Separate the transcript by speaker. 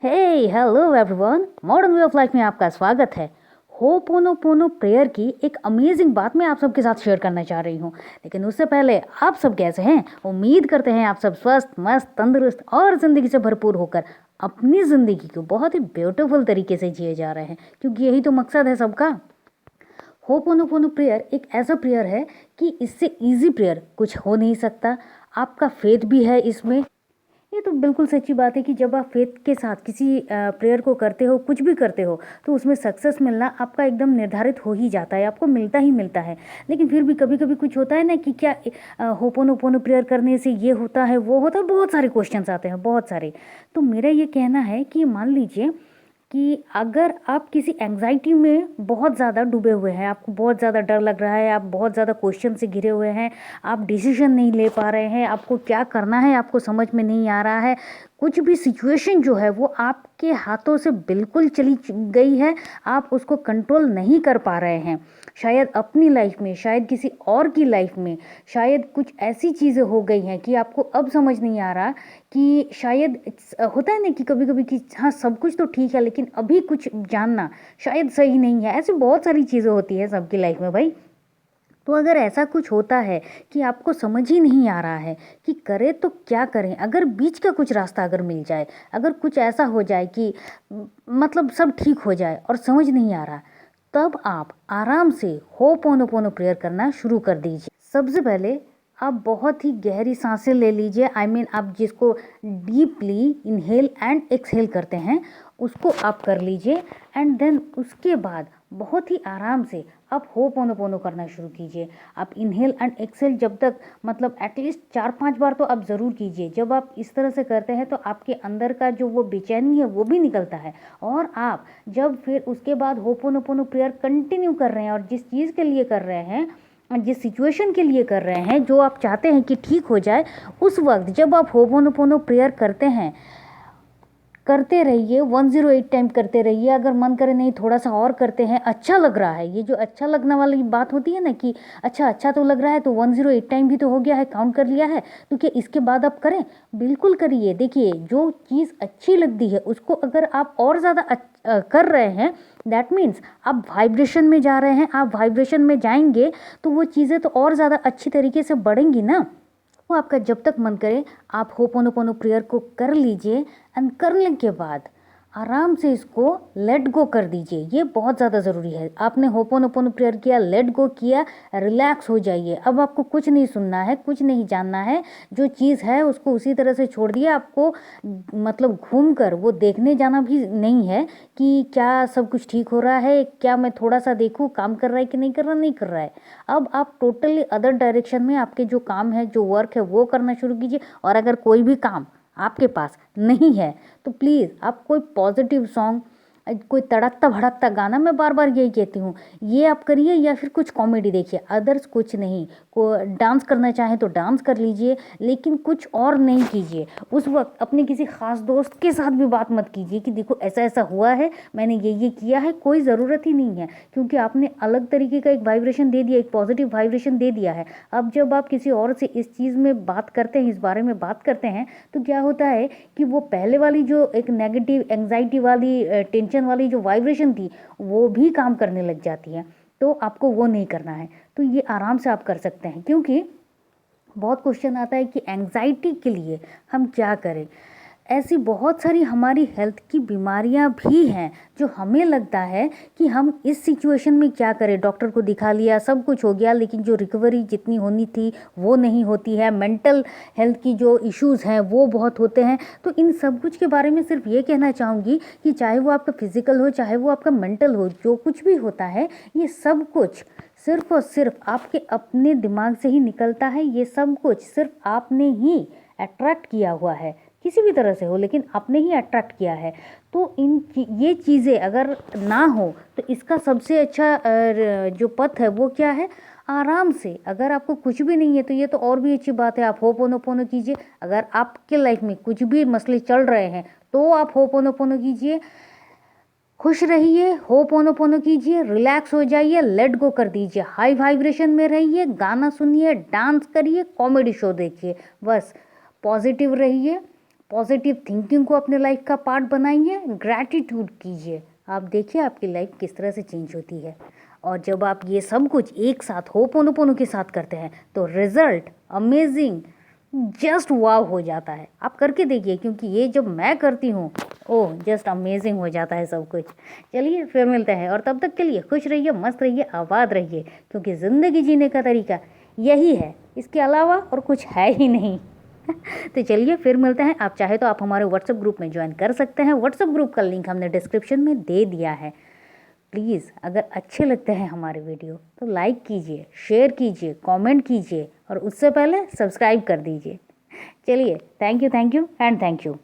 Speaker 1: Hey hello everyone, modern way of life में आपका स्वागत है। होपोनोपोनो प्रेयर की एक अमेजिंग बात मैं आप सबके साथ शेयर करना चाह रही हूँ। लेकिन उससे पहले आप सब कैसे हैं? उम्मीद करते हैं आप सब स्वस्थ, मस्त, तंदुरुस्त और ज़िंदगी से भरपूर होकर अपनी ज़िंदगी को बहुत ही ब्यूटीफुल तरीके से जिए जा रहे हैं, क्योंकि यही तो मकसद है सबका। होपोनोपोनो प्रेयर एक ऐसा प्रेयर है कि इससे इजी प्रेयर कुछ हो नहीं सकता। आपका फेथ भी है इसमें। ये तो बिल्कुल सच्ची बात है कि जब आप फेथ के साथ किसी प्रेयर को करते हो, कुछ भी करते हो, तो उसमें सक्सेस मिलना आपका एकदम निर्धारित हो ही जाता है, आपको मिलता ही मिलता है। लेकिन फिर भी कभी कभी कुछ होता है ना कि क्या होपोनोपोनो प्रेयर करने से ये होता है, वो होता है, बहुत सारे क्वेश्चंस आते हैं, बहुत सारे। तो मेरा ये कहना है कि मान लीजिए कि अगर आप किसी एंग्जाइटी में बहुत ज़्यादा डूबे हुए हैं, आपको बहुत ज़्यादा डर लग रहा है, आप बहुत ज़्यादा क्वेश्चन से घिरे हुए हैं, आप डिसीजन नहीं ले पा रहे हैं, आपको क्या करना है आपको समझ में नहीं आ रहा है, कुछ भी सिचुएशन जो है वो आपके हाथों से बिल्कुल चली गई है, आप उसको कंट्रोल नहीं कर पा रहे हैं, शायद अपनी लाइफ में, शायद किसी और की लाइफ में, शायद कुछ ऐसी चीज़ें हो गई हैं कि आपको अब समझ नहीं आ रहा कि शायद होता है ना कि कभी कभी कि हाँ सब कुछ तो ठीक है लेकिन अभी कुछ जानना शायद सही नहीं है। ऐसी बहुत सारी चीज़ें होती है सबकी लाइफ में भाई। तो अगर ऐसा कुछ होता है कि आपको समझ ही नहीं आ रहा है कि करें तो क्या करें, अगर बीच का कुछ रास्ता अगर मिल जाए, अगर कुछ ऐसा हो जाए कि मतलब सब ठीक हो जाए और समझ नहीं आ रहा, तब आप आराम से होपोनोपोनो प्रेयर करना शुरू कर दीजिए। सबसे पहले आप बहुत ही गहरी सांसें ले लीजिए। आप जिसको डीपली इनहेल एंड एक्सहेल करते हैं उसको आप कर लीजिए। एंड देन उसके बाद बहुत ही आराम से आप होपोनोपोनो करना शुरू कीजिए। आप इनहेल एंड एक्सहेल जब तक मतलब एटलीस्ट 4-5 बार तो आप ज़रूर कीजिए। जब आप इस तरह से करते हैं तो आपके अंदर का जो वो बेचैनी है वो भी निकलता है। और आप जब फिर उसके बाद होपोनोपोनो प्रेयर कंटिन्यू कर रहे हैं और जिस चीज़ के लिए कर रहे हैं, जिस सिचुएशन के लिए कर रहे हैं, जो आप चाहते हैं कि ठीक हो जाए, उस वक्त जब आप होपोनोपोनो प्रेयर करते हैं, करते रहिए, 108 टाइम करते रहिए। अगर मन करे नहीं थोड़ा सा और करते हैं, अच्छा लग रहा है, ये जो अच्छा लगने वाली बात होती है ना कि अच्छा तो लग रहा है, तो 108 टाइम भी तो हो गया है, काउंट कर लिया है, तो क्या इसके बाद आप करें? बिल्कुल करिए। देखिए जो चीज़ अच्छी लगती है उसको अगर आप और ज़्यादा कर रहे हैं, दैट मीन्स आप वाइब्रेशन में जा रहे हैं। आप वाइब्रेशन में जाएंगे तो वो चीज़ें तो और ज़्यादा अच्छी तरीके से बढ़ेंगी ना। वो आपका जब तक मन करे आप होपोनोपोनो प्रेयर को कर लीजिए। एंड करने के बाद आराम से इसको लेट गो कर दीजिए। ये बहुत ज़्यादा ज़रूरी है। आपने होपोनोपोनो प्रेयर किया, लेट गो किया, रिलैक्स हो जाइए। अब आपको कुछ नहीं सुनना है, कुछ नहीं जानना है। जो चीज़ है उसको उसी तरह से छोड़ दिए। आपको मतलब घूम कर वो देखने जाना भी नहीं है कि क्या सब कुछ ठीक हो रहा है, क्या मैं थोड़ा सा देखूँ काम कर रहा है कि नहीं कर रहा, नहीं कर रहा है। अब आप टोटली अदर डायरेक्शन में आपके जो काम है, जो वर्क है वो करना शुरू कीजिए। और अगर कोई भी काम आपके पास नहीं है तो प्लीज़ आप कोई पॉजिटिव सॉन्ग, कोई तड़कता भड़कता गाना, मैं बार बार यही कहती हूँ, ये आप करिए, या फिर कुछ कॉमेडी देखिए, अदर्स कुछ नहीं। को डांस करना चाहें तो डांस कर लीजिए, लेकिन कुछ और नहीं कीजिए। उस वक्त अपने किसी ख़ास दोस्त के साथ भी बात मत कीजिए कि देखो ऐसा ऐसा हुआ है, मैंने ये किया है। कोई ज़रूरत ही नहीं है, क्योंकि आपने अलग तरीके का एक वाइब्रेशन दे दिया, एक पॉजिटिव वाइब्रेशन दे दिया है। अब जब आप किसी और से इस चीज़ में बात करते हैं, इस बारे में बात करते हैं, तो क्या होता है कि वो पहले वाली जो एक नेगेटिव एंग्जाइटी वाली टेंशन वाली जो वाइब्रेशन थी वो भी काम करने लग जाती है। तो आपको वो नहीं करना है। तो ये आराम से आप कर सकते हैं। क्योंकि बहुत क्वेश्चन आता है कि एंग्जाइटी के लिए हम क्या करें। ऐसी बहुत सारी हमारी हेल्थ की बीमारियां भी हैं जो हमें लगता है कि हम इस सिचुएशन में क्या करें। डॉक्टर को दिखा लिया, सब कुछ हो गया, लेकिन जो रिकवरी जितनी होनी थी वो नहीं होती है। मेंटल हेल्थ की जो इश्यूज़ हैं वो बहुत होते हैं। तो इन सब कुछ के बारे में सिर्फ ये कहना चाहूँगी कि चाहे वो आपका फिजिकल हो, चाहे वो आपका मेंटल हो, जो कुछ भी होता है, ये सब कुछ सिर्फ और सिर्फ आपके अपने दिमाग से ही निकलता है। ये सब कुछ सिर्फ आपने ही अट्रैक्ट किया हुआ है, किसी भी तरह से हो, लेकिन आपने ही अट्रैक्ट किया है। तो ये चीज़ें अगर ना हो तो इसका सबसे अच्छा जो पथ है वो क्या है? आराम से। अगर आपको कुछ भी नहीं है तो ये तो और भी अच्छी बात है, आप होपोनोपोनो कीजिए। अगर आपके लाइफ में कुछ भी मसले चल रहे हैं तो आप होपोनोपोनो कीजिए, खुश रहिए, होपोनोपोनो कीजिए, रिलैक्स हो जाइए, लेट गो कर दीजिए, हाई वाइब्रेशन में रहिए, गाना सुनिए, डांस करिए, कॉमेडी शो देखिए, बस पॉजिटिव रहिए, पॉजिटिव थिंकिंग को अपने लाइफ का पार्ट बनाइए, ग्रैटिट्यूड कीजिए। आप देखिए आपकी लाइफ किस तरह से चेंज होती है। और जब आप ये सब कुछ एक साथ होपोनोपोनो के साथ करते हैं तो रिजल्ट अमेजिंग, जस्ट वाव हो जाता है। आप करके देखिए, क्योंकि ये जब मैं करती हूँ ओह जस्ट अमेजिंग हो जाता है सब कुछ। चलिए फिर मिलते हैं, और तब तक के लिए खुश रहिए, मस्त रहिए, आबाद रहिए, क्योंकि ज़िंदगी जीने का तरीका यही है, इसके अलावा और कुछ है ही नहीं। तो चलिए फिर मिलते हैं। आप चाहे तो आप हमारे व्हाट्सएप ग्रुप में ज्वाइन कर सकते हैं। व्हाट्सएप ग्रुप का लिंक हमने डिस्क्रिप्शन में दे दिया है। प्लीज़ अगर अच्छे लगते हैं हमारे वीडियो तो लाइक कीजिए, शेयर कीजिए, कमेंट कीजिए, और उससे पहले सब्सक्राइब कर दीजिए। चलिए thank you and thank you.